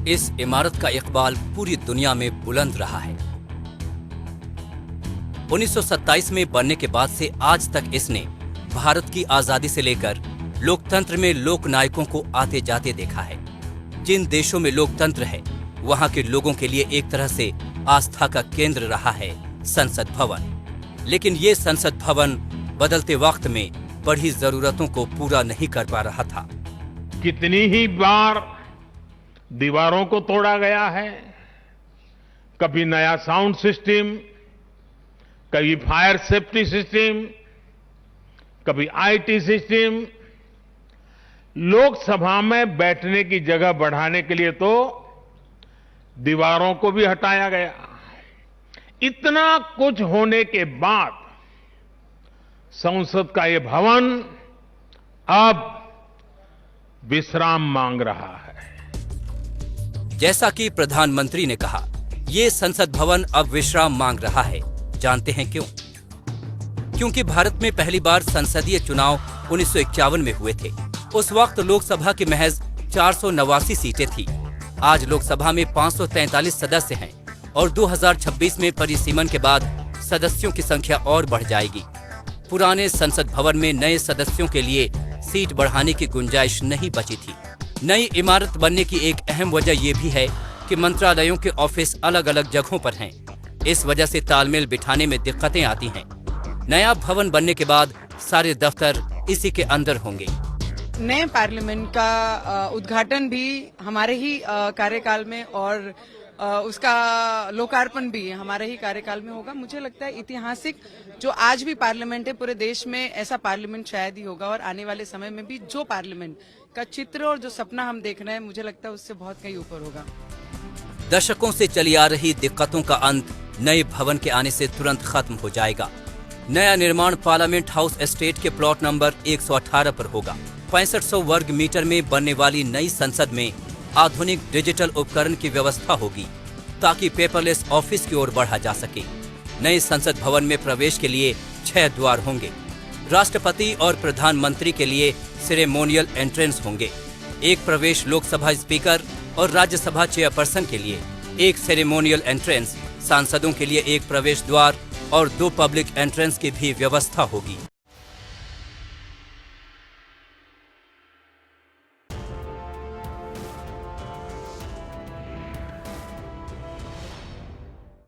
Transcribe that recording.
इस इमारत का इकबाल पूरी दुनिया में बुलंद रहा है। 1927 में बनने के बाद से आज तक इसने भारत की आजादी से लेकर लोकतंत्र में लोक नायकों को आते जाते देखा है। जिन देशों में लोकतंत्र है, वहां के लोगों के लिए एक तरह से आस्था का केंद्र रहा है संसद भवन। लेकिन ये संसद भवन बदलते वक्त में बढ़ी जरूरतों को पूरा नहीं कर पा रहा था। कितनी ही बार दीवारों को तोड़ा गया है, कभी नया साउंड सिस्टम, कभी फायर सेफ्टी सिस्टम, कभी आईटी सिस्टम। लोकसभा में बैठने की जगह बढ़ाने के लिए तो दीवारों को भी हटाया गया। इतना कुछ होने के बाद संसद का ये भवन अब विश्राम मांग रहा है। जैसा कि प्रधानमंत्री ने कहा, ये संसद भवन अब विश्राम मांग रहा है। जानते हैं क्यों? क्योंकि भारत में पहली बार संसदीय चुनाव 1951 में हुए थे। उस वक्त लोकसभा की महज 489 सीटें थी। आज लोकसभा में 543 सदस्य हैं और 2026 में परिसीमन के बाद सदस्यों की संख्या और बढ़ जाएगी। पुराने संसद भवन में नए सदस्यों के लिए सीट बढ़ाने की गुंजाइश नहीं बची थी। नई इमारत बनने की एक अहम वजह यह भी है कि मंत्रालयों के ऑफिस अलग अलग जगहों पर हैं। इस वजह से तालमेल बिठाने में दिक्कतें आती हैं। नया भवन बनने के बाद सारे दफ्तर इसी के अंदर होंगे। नए पार्लियामेंट का उद्घाटन भी हमारे ही कार्यकाल में और उसका लोकार्पण भी हमारे ही कार्यकाल में होगा। मुझे लगता है ऐतिहासिक जो आज भी पार्लियामेंट है, पूरे देश में ऐसा पार्लियामेंट शायद ही होगा और आने वाले समय में भी जो पार्लियामेंट का चित्र और जो सपना हम देख रहे हैं, मुझे लगता है उससे बहुत कहीं ऊपर होगा। दशकों से चली आ रही दिक्कतों का अंत नए भवन के आने से तुरंत खत्म हो जाएगा। नया निर्माण पार्लियामेंट हाउस एस्टेट के प्लॉट नंबर 118 पर होगा। 6500 वर्ग मीटर में बनने वाली नई संसद में आधुनिक डिजिटल उपकरण की व्यवस्था होगी ताकि पेपरलेस ऑफिस की ओर बढ़ा जा सके। नए संसद भवन में प्रवेश के लिए 6 द्वार होंगे। राष्ट्रपति और प्रधानमंत्री के लिए सेरेमोनियल एंट्रेंस होंगे। एक प्रवेश लोकसभा स्पीकर और राज्यसभा चेयरपर्सन के लिए, एक सेरेमोनियल एंट्रेंस, सांसदों के लिए एक प्रवेश द्वार और 2 पब्लिक एंट्रेंस की भी व्यवस्था होगी।